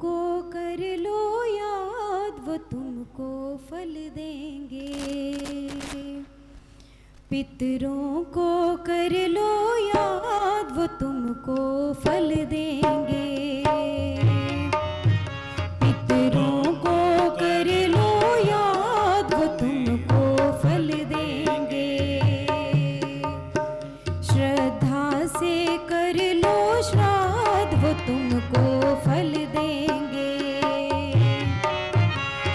को कर लो याद, वो तुमको फल देंगे। पितरों को कर लो याद, वो तुमको फल देंगे। पितरों को कर लो याद, वो तुमको फल देंगे। श्रद्धा से कर लो श्राद्ध, वो तुमको फल देंगे।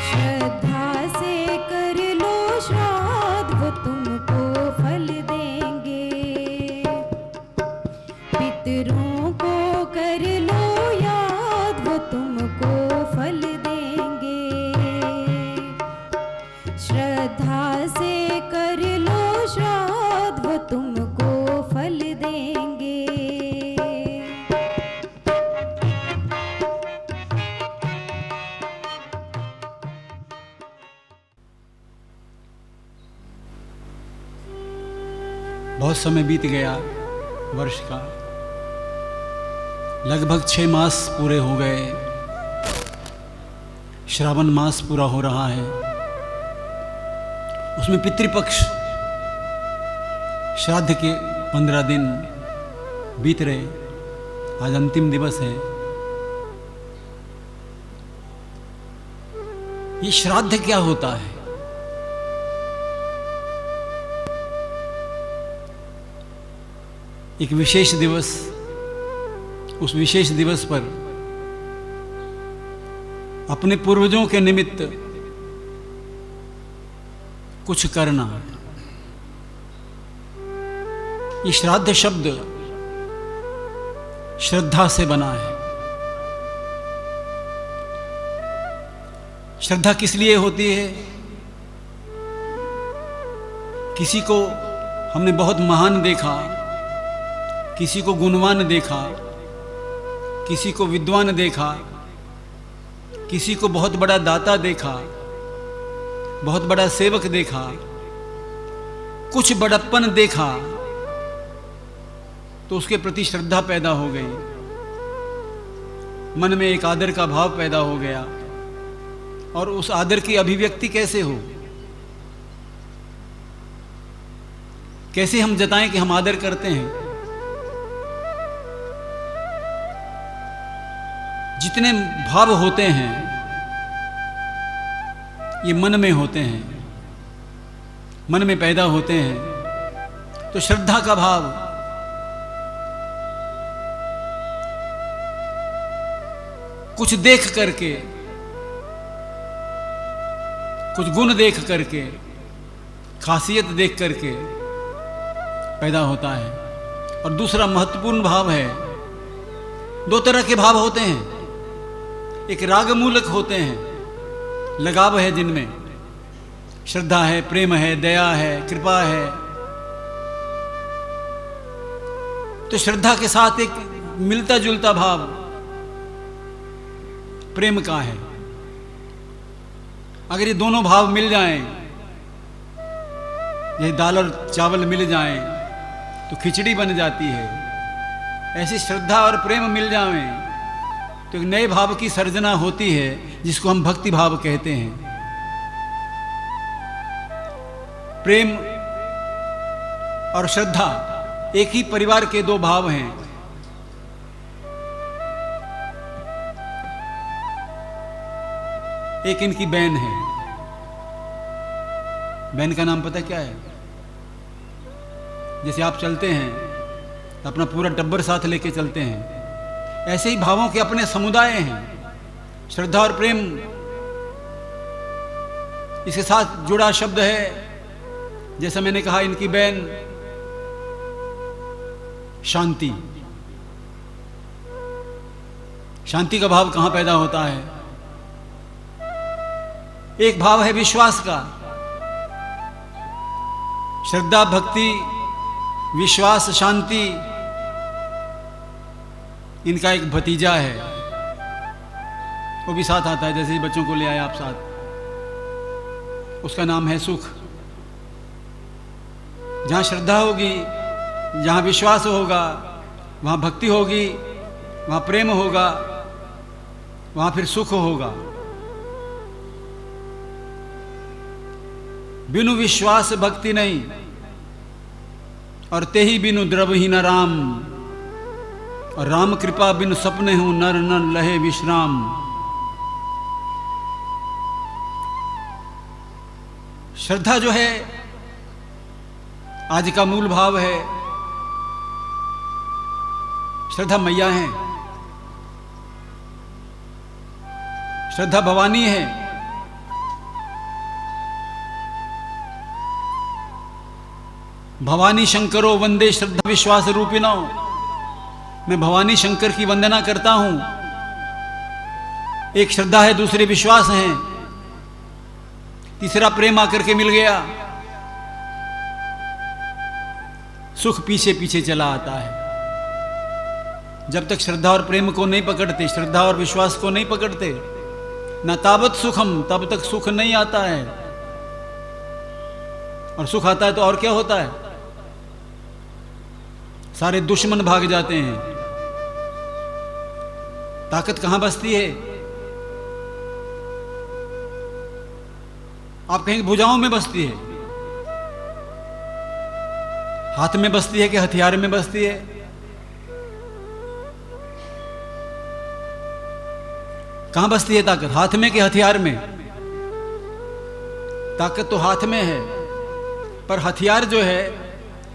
श्रद्धा से कर लो श्राद्ध, वो तुमको फल देंगे। पितरों को कर लो याद, वो तुमको फल देंगे। श्रद्धा से कर लो श्राद्ध, वो तुमको फल देंगे। बहुत समय बीत गया वर्ष का, लगभग 6 मास पूरे हो गए। श्रावण मास पूरा हो रहा है, उसमें पितृपक्ष श्राद्ध के 15 दिन बीत रहे। आज अंतिम दिवस है। ये श्राद्ध क्या होता है? एक विशेष दिवस, उस विशेष दिवस पर अपने पूर्वजों के निमित्त कुछ करना। ये श्राद्ध शब्द श्रद्धा से बना है। श्रद्धा किस लिए होती है? किसी को हमने बहुत महान देखा, किसी को गुणवान देखा, किसी को विद्वान देखा, किसी को बहुत बड़ा दाता देखा, बहुत बड़ा सेवक देखा, कुछ बड़प्पन देखा, तो उसके प्रति श्रद्धा पैदा हो गई। मन में एक आदर का भाव पैदा हो गया। और उस आदर की अभिव्यक्ति कैसे हो? कैसे हम जताएं कि हम आदर करते हैं? जितने भाव होते हैं ये मन में होते हैं, मन में पैदा होते हैं। तो श्रद्धा का भाव कुछ देख करके, कुछ गुण देख करके, खासियत देख करके पैदा होता है। और दूसरा महत्वपूर्ण भाव है, 2 तरह के भाव होते हैं। एक राग मूलक होते हैं, लगाव है जिनमें, श्रद्धा है, प्रेम है, दया है, कृपा है। तो श्रद्धा के साथ एक मिलता जुलता भाव प्रेम का है। अगर ये दोनों भाव मिल जाएं, ये दाल और चावल मिल जाएं तो खिचड़ी बन जाती है। ऐसी श्रद्धा और प्रेम मिल जाएं तो एक नए भाव की सर्जना होती है, जिसको हम भक्ति भाव कहते हैं। प्रेम और श्रद्धा एक ही परिवार के 2 भाव हैं। एक इनकी बहन है। बहन का नाम पता क्या है? जैसे आप चलते हैं, अपना पूरा टब्बर साथ लेके चलते हैं, ऐसे ही भावों के अपने समुदाय हैं। श्रद्धा और प्रेम इसके साथ जुड़ा शब्द है। जैसा मैंने कहा, इनकी बहन शांति। शांति का भाव कहां पैदा होता है? एक भाव है विश्वास का। श्रद्धा, भक्ति, विश्वास, शांति, इनका एक भतीजा है, वो भी साथ आता है। जैसे ही बच्चों को ले आए आप साथ, उसका नाम है सुख। जहां श्रद्धा होगी, जहां विश्वास होगा, वहां भक्ति होगी, वहां प्रेम होगा, वहां फिर सुख होगा। बिनु विश्वास भक्ति नहीं, और ते ही बिनु द्रव ही न राम, और राम कृपा बिनु सपने हूं नर न लहे विश्राम। श्रद्धा जो है आज का मूल भाव है। श्रद्धा मैया है, श्रद्धा भवानी है। भवानी शंकरो वंदे श्रद्धा विश्वास रूपिणो। मैं भवानी शंकर की वंदना करता हूं। एक श्रद्धा है, दूसरे विश्वास है, तीसरा प्रेम आकर के मिल गया। सुख पीछे पीछे चला आता है। जब तक श्रद्धा और प्रेम को नहीं पकड़ते, श्रद्धा और विश्वास को नहीं पकड़ते, न तावत सुखम, तब तक सुख नहीं आता है। और सुख आता है तो और क्या होता है? सारे दुश्मन भाग जाते हैं। ताकत कहां बसती है? आप कहेंगे भुजाओं में बसती है, हाथ में बसती है कि हथियार में बसती है? कहां बसती है ताकत? हाथ में कि हथियार में? ताकत तो हाथ में है, पर हथियार जो है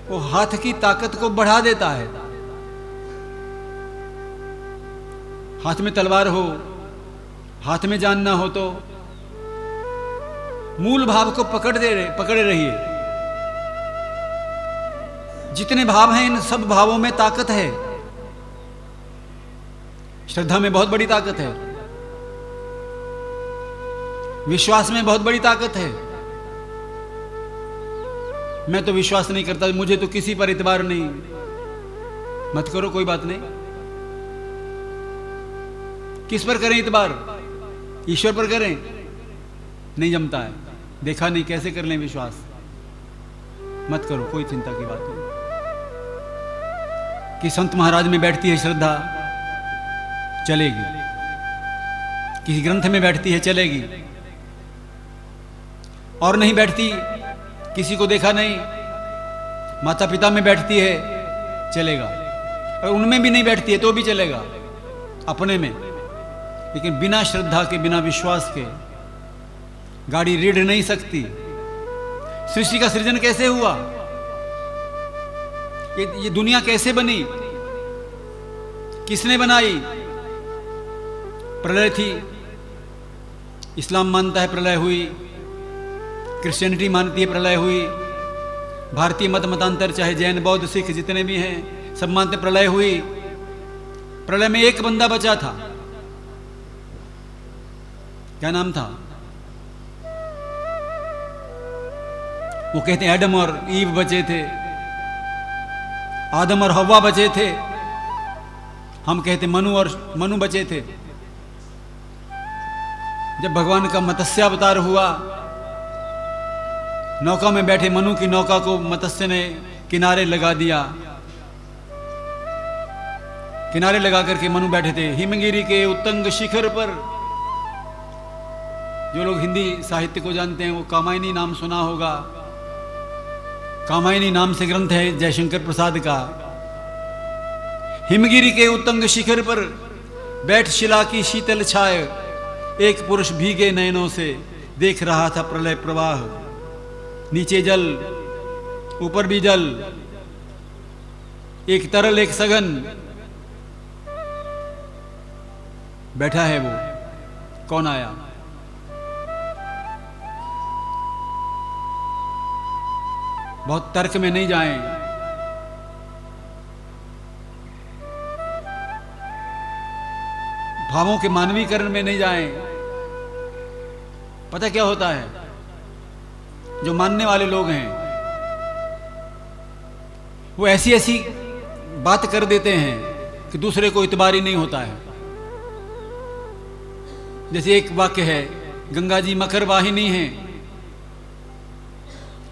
वो हाथ की ताकत को बढ़ा देता है। हाथ में तलवार हो, हाथ में जान ना हो तो मूल भाव को पकड़े रहिए। जितने भाव हैं इन सब भावों में ताकत है। श्रद्धा में बहुत बड़ी ताकत है, विश्वास में बहुत बड़ी ताकत है। मैं तो विश्वास नहीं करता, मुझे तो किसी पर इतबार नहीं। मत करो, कोई बात नहीं। किस पर करें इतबार? ईश्वर पर करें? नहीं जमता है। देखा नहीं, कैसे कर लें विश्वास? मत करो, कोई चिंता की बात नहीं। कि संत महाराज में बैठती है श्रद्धा, चलेगी। किसी ग्रंथ में बैठती है, चलेगी। और नहीं बैठती, किसी को देखा नहीं, माता पिता में बैठती है, चलेगा। और उनमें भी नहीं बैठती है तो भी चलेगा, अपने में। लेकिन बिना श्रद्धा के, बिना विश्वास के गाड़ी रेड़ नहीं सकती। सृष्टि का सृजन कैसे हुआ? ये दुनिया कैसे बनी? किसने बनाई? प्रलय थी। इस्लाम मानता है प्रलय हुई, क्रिश्चियनिटी मानती है प्रलय हुई, भारतीय मतांतर चाहे जैन बौद्ध सिख जितने भी हैं सब मानते प्रलय हुई। प्रलय में एक बंदा बचा था। क्या नाम था? वो कहते हैं एडम और ईव बचे थे, आदम और हव्वा बचे थे। हम कहते मनु बचे थे। जब भगवान का मत्स्यावतार हुआ, नौका में बैठे मनु की नौका को मत्स्य ने किनारे लगा दिया। किनारे लगा करके मनु बैठे थे हिमगिरी के उत्तंग शिखर पर। जो लोग हिंदी साहित्य को जानते हैं वो कामायनी नाम सुना होगा। कामायनी नाम से ग्रंथ है जयशंकर प्रसाद का। हिमगिरी के उत्तंग शिखर पर बैठ शिला की शीतल छाय, एक पुरुष भीगे नयनों से देख रहा था प्रलय प्रवाह। नीचे जल, ऊपर भी जल, एक तरल एक सघन। बैठा है वो, कौन आया? बहुत तर्क में नहीं जाएं, भावों के मानवीकरण में नहीं जाएं। पता क्या होता है? जो मानने वाले लोग हैं वो ऐसी ऐसी बात कर देते हैं कि दूसरे को इतबार ही नहीं होता है। जैसे एक वाक्य है, गंगा जी मकर वाहिनी है।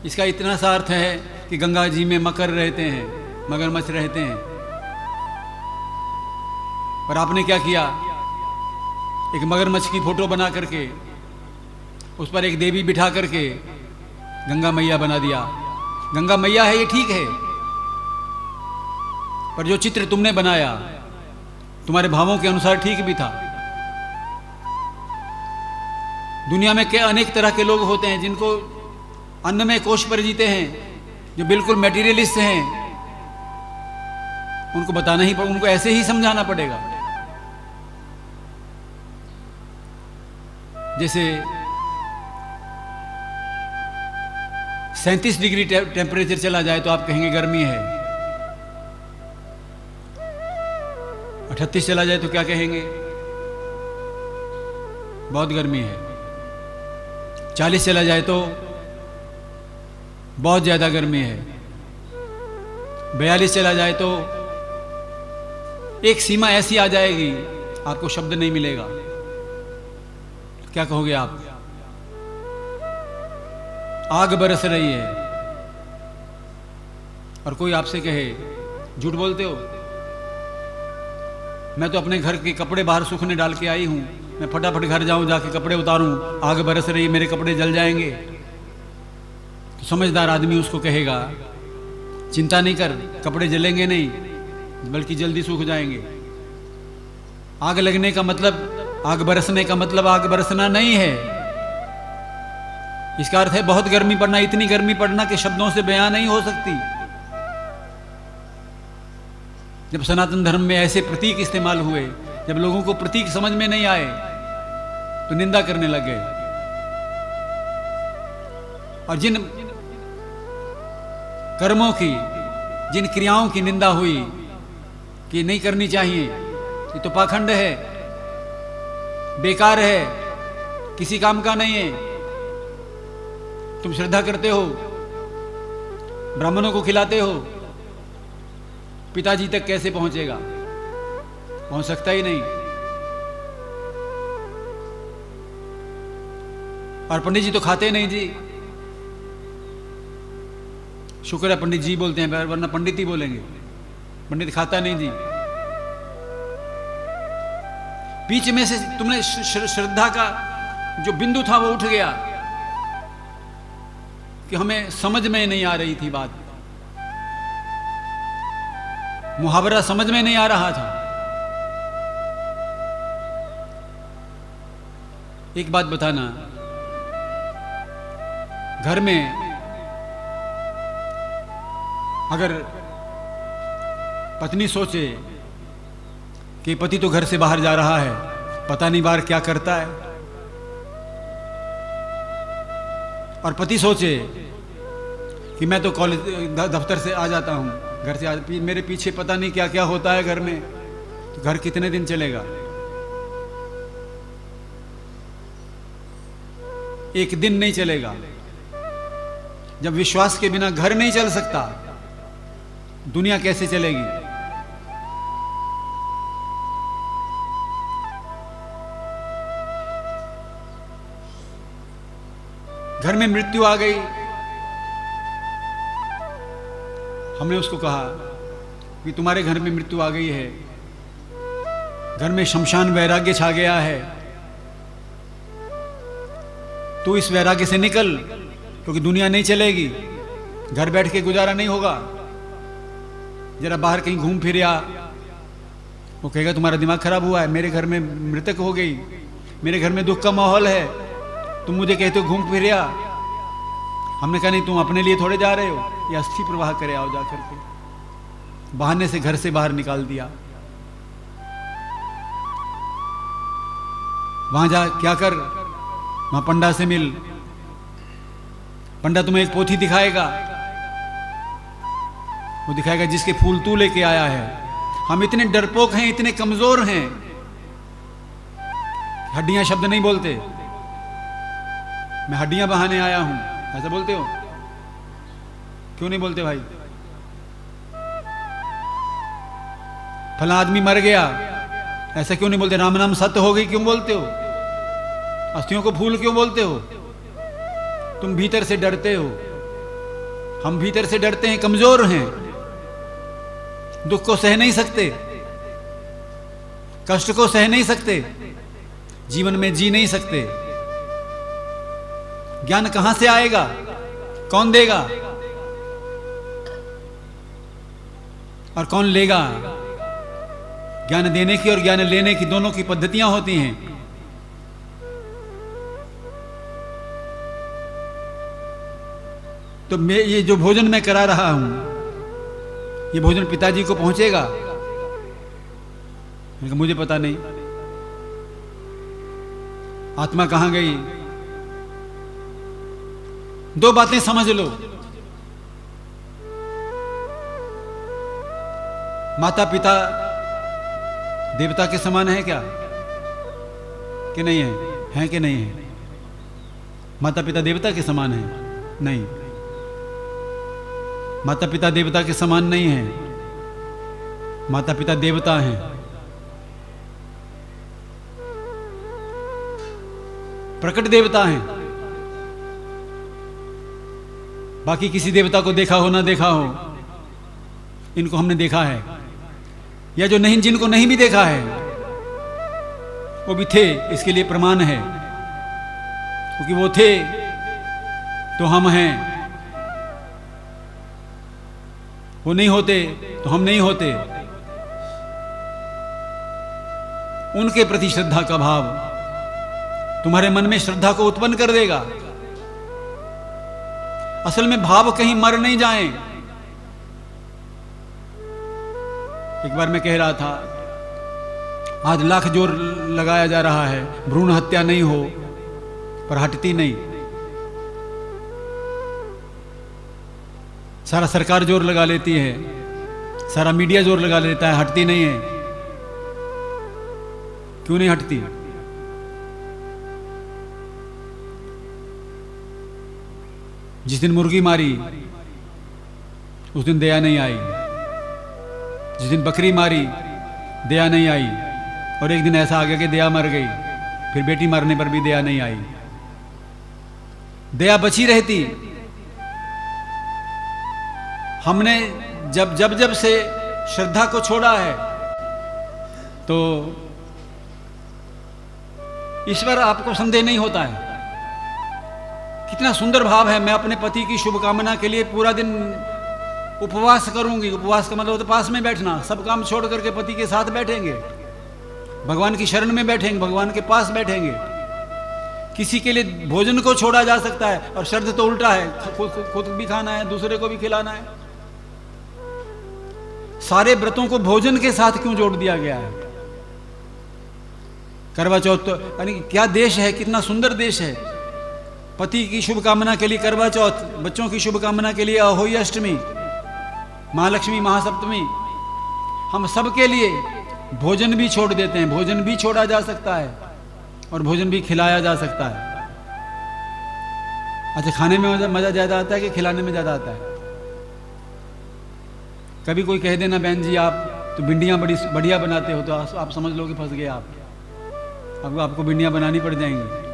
इसका इतना सा अर्थ है कि गंगा जी में मकर रहते हैं, मगरमच्छ रहते हैं। पर आपने क्या किया? एक मगरमच्छ की फोटो बना करके उस पर एक देवी बिठा करके गंगा मैया बना दिया। गंगा मैया है ये ठीक है, पर जो चित्र तुमने बनाया तुम्हारे भावों के अनुसार ठीक भी था। दुनिया में क्या अनेक तरह के लोग होते हैं जिनको अन्न में कोश पर जीते हैं, जो बिल्कुल मटेरियलिस्ट हैं, उनको बताना ही उनको ऐसे ही समझाना पड़ेगा। जैसे 37 डिग्री टेम्परेचर चला जाए तो आप कहेंगे गर्मी है, 38 चला जाए तो क्या कहेंगे, बहुत गर्मी है, 40 चला जाए तो बहुत ज्यादा गर्मी है, 42 चला जाए तो एक सीमा ऐसी आ जाएगी आपको शब्द नहीं मिलेगा। क्या कहोगे आप? आग बरस रही है और कोई आपसे कहे झूठ बोलते हो, मैं तो अपने घर के कपड़े बाहर सूखने डाल के आई हूं, मैं फटाफट घर जाऊं, जाके कपड़े उतारूं, आग बरस रही है, मेरे कपड़े जल जाएंगे। तो समझदार आदमी उसको कहेगा चिंता नहीं कर, कपड़े जलेंगे नहीं बल्कि जल्दी सूख जाएंगे। आग लगने का मतलब, आग बरसने का मतलब आग बरसना नहीं है। इसका अर्थ है बहुत गर्मी पड़ना, इतनी गर्मी पड़ना कि शब्दों से बयां नहीं हो सकती। जब सनातन धर्म में ऐसे प्रतीक इस्तेमाल हुए, जब लोगों को प्रतीक समझ में नहीं आए तो निंदा करने लग गए। और जिन कर्मों की, जिन क्रियाओं की निंदा हुई कि नहीं करनी चाहिए, ये तो पाखंड है, बेकार है, किसी काम का नहीं है, तुम श्रद्धा करते हो, ब्राह्मणों को खिलाते हो, पिताजी तक कैसे पहुंचेगा? पहुंच सकता ही नहीं। और पंडित जी तो खाते नहीं जी, शुक्र है पंडित जी बोलते हैं, वरना पंडित ही बोलेंगे, पंडित खाता नहीं जी। बीच में से तुमने श्रद्धा का जो बिंदु था वो उठ गया कि हमें समझ में नहीं आ रही थी बात, मुहावरा समझ में नहीं आ रहा था। एक बात बताना, घर में अगर पत्नी सोचे कि पति तो घर से बाहर जा रहा है, पता नहीं बाहर क्या करता है, और पति सोचे कि मैं तो कॉलेज दफ्तर से आ जाता हूं, घर से मेरे पीछे पता नहीं क्या क्या होता है घर में, तो घर कितने दिन चलेगा? एक दिन नहीं चलेगा। जब विश्वास के बिना घर नहीं चल सकता, दुनिया कैसे चलेगी? घर में मृत्यु आ गई, हमने उसको कहा कि तुम्हारे घर में मृत्यु आ गई है, घर में शमशान वैराग्य छा गया है, तू इस वैराग्य से निकल, क्योंकि दुनिया नहीं चलेगी, घर बैठ के गुजारा नहीं होगा, जरा बाहर कहीं घूम फिर आ। वो कहेगा तुम्हारा दिमाग खराब हुआ है, मेरे घर में मृतक हो गई, मेरे घर में दुख का माहौल है, तुम मुझे कहते हो घूम फिर आ। हमने कहा नहीं, तुम अपने लिए थोड़े जा रहे हो, ये अस्थि प्रवाह करे आओ जा करके। बहाने से घर से बाहर निकाल दिया। वहां जा क्या कर, वहां पंडा से मिल, पंडा तुम्हें एक पोथी दिखाएगा, वो दिखाएगा जिसके फूल तू लेके आया है। हम इतने डरपोक हैं, इतने कमजोर हैं, हड्डियां शब्द नहीं बोलते, मैं हड्डियां बहाने आया हूं, ऐसा बोलते हो? क्यों नहीं बोलते भाई? फला आदमी मर गया, ऐसा क्यों नहीं बोलते? राम नाम सत्य हो गई क्यों बोलते हो? अस्थियों को फूल क्यों बोलते हो? तुम भीतर से डरते हो, हम भीतर से डरते हैं, कमजोर हैं, दुख को सह नहीं सकते, कष्ट को सह नहीं सकते, जीवन में जी नहीं सकते। ज्ञान कहां से आएगा? कौन देगा और कौन लेगा? ज्ञान देने की और ज्ञान लेने की दोनों की पद्धतियां होती हैं। तो मैं ये जो भोजन मैं करा रहा हूं, ये भोजन पिताजी को पहुंचेगा? मुझे पता नहीं। आत्मा कहां गई? दो बातें समझ लो। माता पिता देवता के समान है क्या कि नहीं है? हैं कि नहीं है? माता पिता देवता के समान है? नहीं, माता पिता देवता के समान नहीं है। माता पिता देवता हैं। प्रकट देवता हैं। बाकी किसी देवता को देखा हो ना देखा हो, इनको हमने देखा है, या जो नहीं, जिनको नहीं भी देखा है वो भी थे, इसके लिए प्रमाण है। क्योंकि वो थे तो हम हैं, वो नहीं होते तो हम नहीं होते। उनके प्रति श्रद्धा का भाव तुम्हारे मन में श्रद्धा को उत्पन्न कर देगा। असल में भाव कहीं मर नहीं जाएं। एक बार मैं कह रहा था, आज लाख जोर लगाया जा रहा है भ्रूण हत्या नहीं हो, पर हटती नहीं। सारा सरकार जोर लगा लेती है, सारा मीडिया जोर लगा लेता है, हटती नहीं है। क्यों नहीं हटती? जिस दिन मुर्गी मारी उस दिन दया नहीं आई, जिस दिन बकरी मारी दया नहीं आई, और एक दिन ऐसा आ गया कि दया मर गई, फिर बेटी मरने पर भी दया नहीं आई। दया बची रहती। हमने जब जब जब से श्रद्धा को छोड़ा है तो ईश्वर आपको संदेह नहीं होता है। कितना सुंदर भाव है, मैं अपने पति की शुभकामना के लिए पूरा दिन उपवास करूंगी। उपवास का मतलब तो पास में बैठना, सब काम छोड़ करके पति के साथ बैठेंगे, भगवान की शरण में बैठेंगे, भगवान के पास बैठेंगे। किसी के लिए भोजन को छोड़ा जा सकता है, और शर्त तो उल्टा है, खुद भी खाना है, दूसरे को भी खिलाना है। सारे व्रतों को भोजन के साथ क्यों जोड़ दिया गया है? करवा चौथ तो यानी क्या देश है, कितना सुंदर देश है। पति की शुभकामना के लिए करवा चौथ, बच्चों की शुभकामना के लिए अहोई अष्टमी, महालक्ष्मी, महासप्तमी। हम सबके लिए भोजन भी छोड़ देते हैं। भोजन भी छोड़ा जा सकता है और भोजन भी खिलाया जा सकता है। अच्छा, खाने में मजा ज्यादा आता है कि खिलाने में ज्यादा आता है? कभी कोई कह देना, बहन जी आप तो भिंडियां बड़ी बढ़िया बनाते हो, तो आप समझ लो कि फंस गए आप, आपको भिंडियां बनानी पड़ जाएंगी।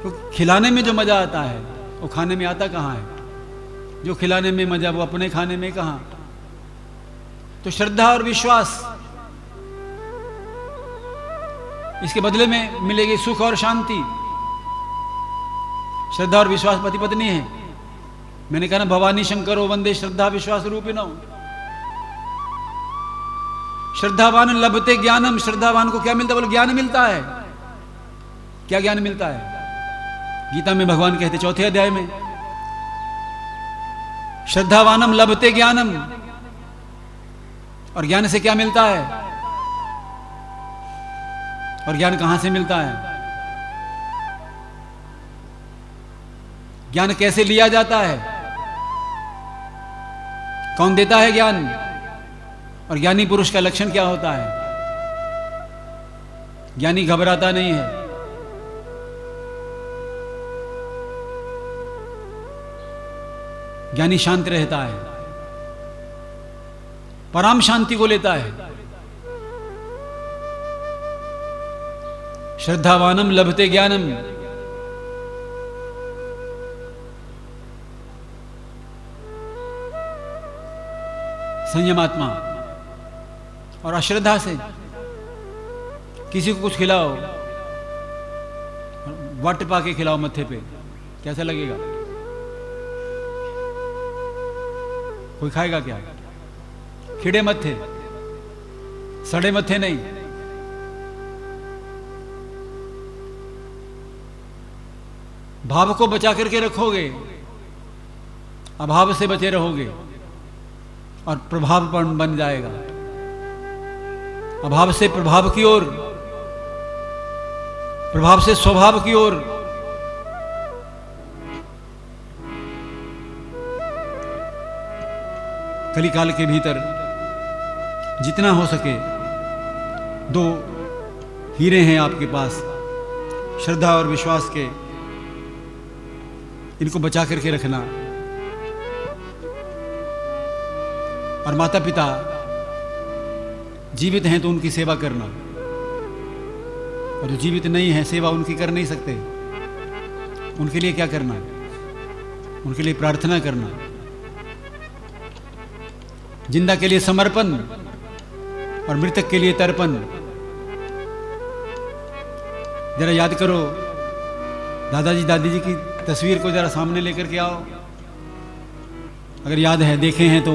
तो खिलाने में जो मजा आता है वो खाने में आता कहाँ है? जो खिलाने में मजा वो अपने खाने में कहाँ? तो श्रद्धा और विश्वास, इसके बदले में मिलेगी सुख और शांति। श्रद्धा और विश्वास पति पत्नी है। मैंने कहा ना, भवानी शंकरो वंदे श्रद्धा विश्वास रूपिणो। श्रद्धावान लभते ज्ञानम। श्रद्धावान को क्या मिलता है? बोले ज्ञान मिलता है। क्या ज्ञान मिलता है? गीता में भगवान कहते 4थे अध्याय में, श्रद्धावानम लभते ज्ञानम। और ज्ञान से क्या मिलता है? और ज्ञान कहां से मिलता है? ज्ञान कैसे लिया जाता है? कौन देता है ज्ञान? और ज्ञानी पुरुष का लक्षण क्या होता है? ज्ञानी घबराता नहीं है। ज्ञानी शांत रहता है, परम शांति को लेता है। श्रद्धावानम लभते ज्ञानम। संयमात्मा और अश्रद्धा से किसी को कुछ खिलाओ, वट पा के खिलाओ मत्थे पे, कैसा लगेगा? कोई खाएगा क्या? खिड़े मत्थे, सड़े मत्थे नहीं। भाव को बचा करके रखोगे, अभाव से बचे रहोगे और प्रभाव बन जाएगा। अभाव से प्रभाव की ओर, प्रभाव से स्वभाव की ओर। कलिकाल के भीतर जितना हो सके 2 हीरे हैं आपके पास, श्रद्धा और विश्वास के, इनको बचा करके रखना। और माता पिता जीवित हैं तो उनकी सेवा करना, और जो जीवित नहीं है सेवा उनकी कर नहीं सकते। उनके लिए क्या करना? उनके लिए प्रार्थना करना। जिंदा के लिए समर्पण और मृतक के लिए तर्पण। जरा याद करो, दादाजी दादी जी की तस्वीर को जरा सामने लेकर के आओ, अगर याद है, देखे हैं तो।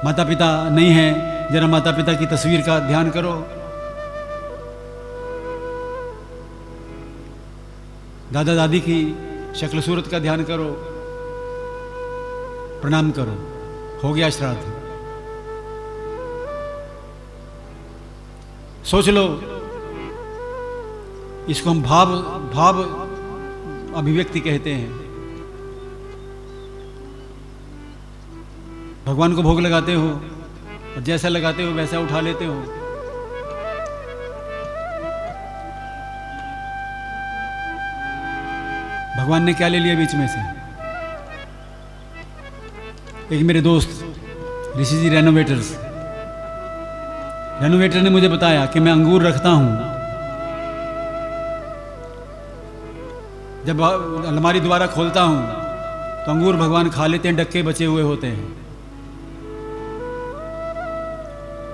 माता पिता नहीं है, जरा माता पिता की तस्वीर का ध्यान करो। दादा दादी की शक्ल सूरत का ध्यान करो, प्रणाम करो। हो गया श्राद्ध। सोच लो, इसको हम भाव अभिव्यक्ति कहते हैं। भगवान को भोग लगाते हो और जैसा लगाते हो वैसा उठा लेते हो। भगवान ने क्या ले लिया बीच में से? एक मेरे दोस्त ऋषि जी रेनोवेटर ने मुझे बताया कि मैं अंगूर रखता हूं, जब अलमारी दोबारा खोलता हूं तो अंगूर भगवान खा लेते हैं, डक्के बचे हुए होते हैं।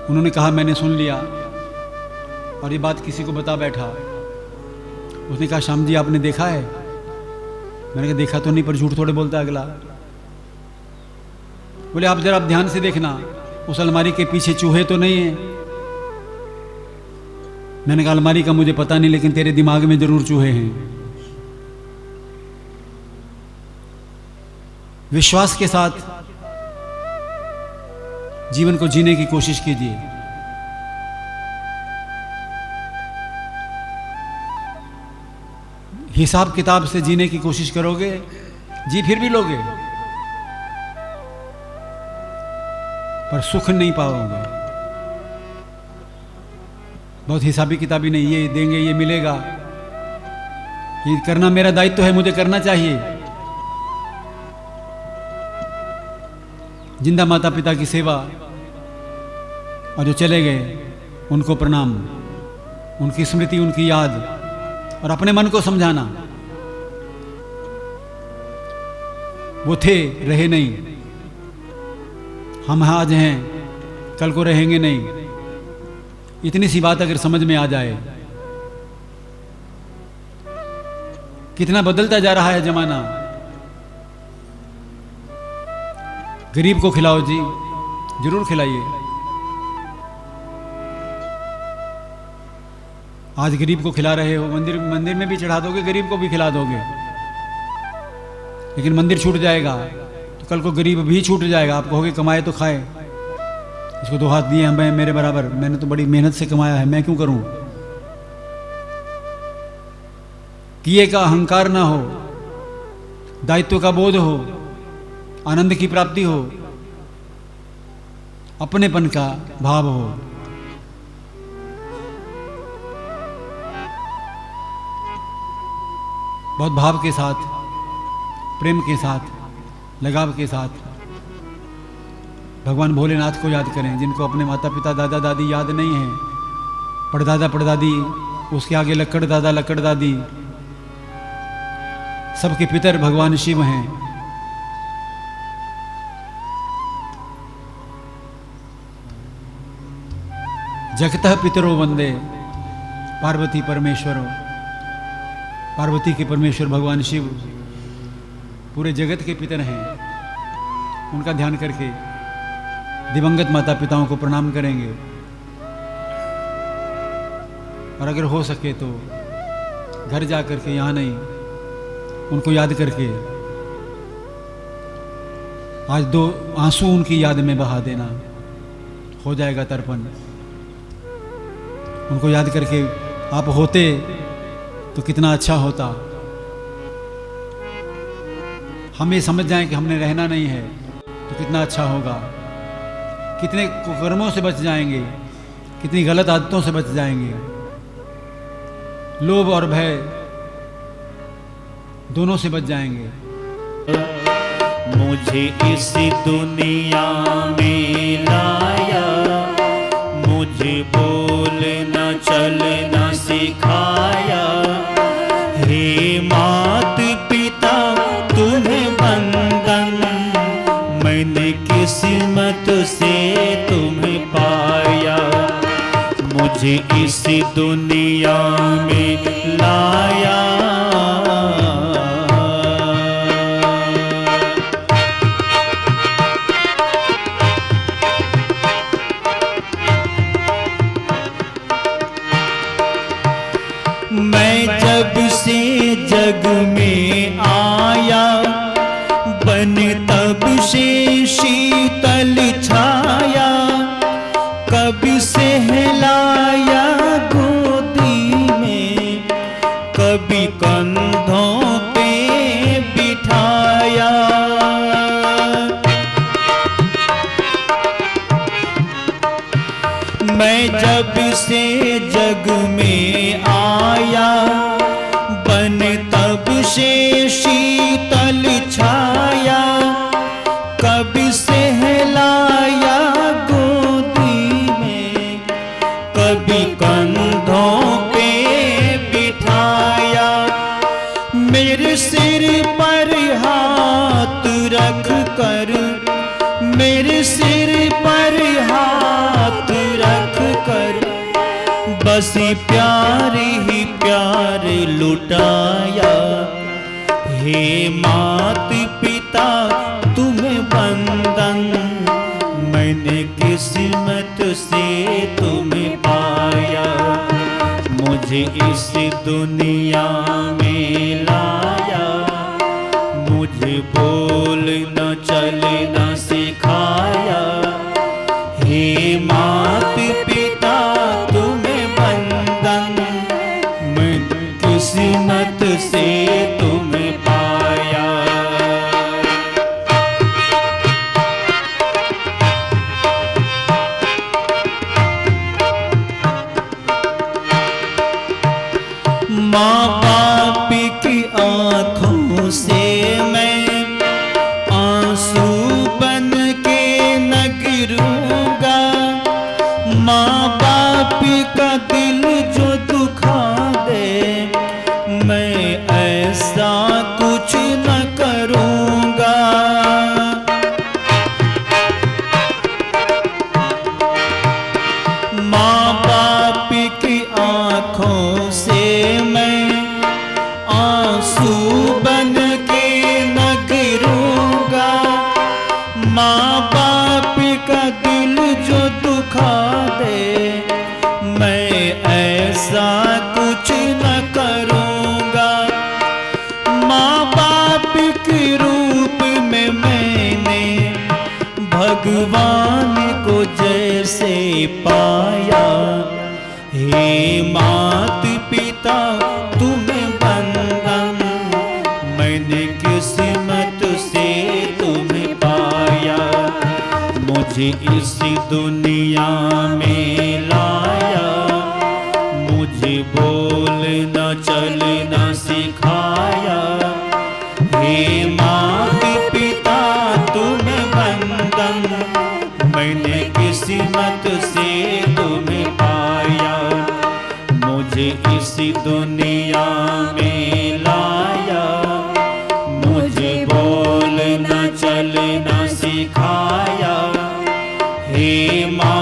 उन्होंने कहा, मैंने सुन लिया और ये बात किसी को बता बैठा। उसने कहा, श्याम जी आपने देखा है? मैंने कहा देखा तो नहीं, पर झूठ थोड़े बोलता अगला। बोले आप जरा ध्यान से देखना, उस अलमारी के पीछे चूहे तो नहीं है? मैंने कहा अलमारी का मुझे पता नहीं, लेकिन तेरे दिमाग में जरूर चूहे हैं। विश्वास के साथ जीवन को जीने की कोशिश कीजिए। हिसाब किताब से जीने की कोशिश करोगे, जी फिर भी लोगे, पर सुख नहीं पाओगे। बहुत हिसाबी किताबी नहीं, ये देंगे ये मिलेगा, ये करना मेरा दायित्व है, मुझे करना चाहिए। जिंदा माता पिता की सेवा, और जो चले गए उनको प्रणाम, उनकी स्मृति, उनकी याद, और अपने मन को समझाना वो थे, रहे नहीं। हम आज हैं, कल को रहेंगे नहीं। इतनी सी बात अगर समझ में आ जाए, कितना बदलता जा रहा है जमाना। गरीब को खिलाओ जी, जरूर खिलाइए। आज गरीब को खिला रहे हो, मंदिर में भी चढ़ा दोगे, गरीब को भी खिला दोगे, लेकिन मंदिर छूट जाएगा तो कल को गरीब भी छूट जाएगा। आप कहोगे कमाए तो खाए, इसको 2 हाथ दिए हैं मेरे बराबर, मैंने तो बड़ी मेहनत से कमाया है, मैं क्यों करूं? किए का अहंकार ना हो, दायित्व का बोध हो, आनंद की प्राप्ति हो, अपनेपन का भाव हो। बहुत भाव के साथ, प्रेम के साथ, लगाव के साथ भगवान भोलेनाथ को याद करें, जिनको अपने माता पिता दादा दादी याद नहीं है। परदादा परदादी, उसके आगे लक्कड़ दादा लक्कड़ दादी, सबके पितर भगवान शिव हैं। जगतः पितरो वंदे पार्वती परमेश्वरो। पार्वती के परमेश्वर भगवान शिव पूरे जगत के पितर हैं। उनका ध्यान करके दिवंगत माता पिताओं को प्रणाम करेंगे और अगर हो सके तो घर जा करके, यहाँ नहीं, उनको याद करके आज 2 आंसू उनकी याद में बहा देना, हो जाएगा तर्पण। उनको याद करके आप होते तो कितना अच्छा होता। हम ये समझ जाएं कि हमने रहना नहीं है तो कितना अच्छा होगा। कितने कुकर्मों से बच जाएंगे, कितनी गलत आदतों से बच जाएंगे। लोभ और भय दोनों से बच जाएंगे। मुझे इस दुनिया में लाया, मुझे बोलना चलना सिखाया। हे मात पिता तुम्हें वंदन, मैंने किस्मत से तुम्हें पाया। मुझे इस दुनिया में लाया। मैं जब से जग में आया, बन तब से शीतल छाया। कभी सहलाया गोदी में, कभी कंधों पे बिठाया। मैं जब से जग में आया, बन तब से शीतल छाया। कभी सहलाया गोदी में, कभी कंधों पे बिठाया। मेरे सिर पर हाथ रख कर, मेरे सिर पर हाथ रख कर, बस प्यार ही प्यार लुटाया। हे मात पिता तुम्हें वंदन, मैंने किस्मत से तुम्हें पाया। मुझे इस दुनिया में लाया, मुझे बोलना चलना सिखाया। हे मात पिता तुम्हें वंदन, मैं किस्मत से तुम्हें पाया। माँ बाप की आँखों से मैं आंसू बन के न गिरूंगा। माँ बाप का दिल जो दुखा दे, मैं ऐसा कुछ न करूंगा। माँ बाप की आँखों से मैं आंसू बन के न गिरूंगा। माँ बाप का दिल जो दुखा दे, मैं ऐसा कुछ न करूंगा। माँ बाप के रूप में मैंने भगवान को जैसे पाया। हे मात पिता तुम्हें वंदन, मैंने किस्मत से तुम्हें पाया। मुझे इस दुनिया में लाया, मुझे बोलना चलना सिखाया। हे मात पिता तुम्हें वंदन, मैंने किस्मत से तुम्हें पाया। मुझे इस दुनिया में लाया, मुझे बोलना चलना सिखाया। हे माँ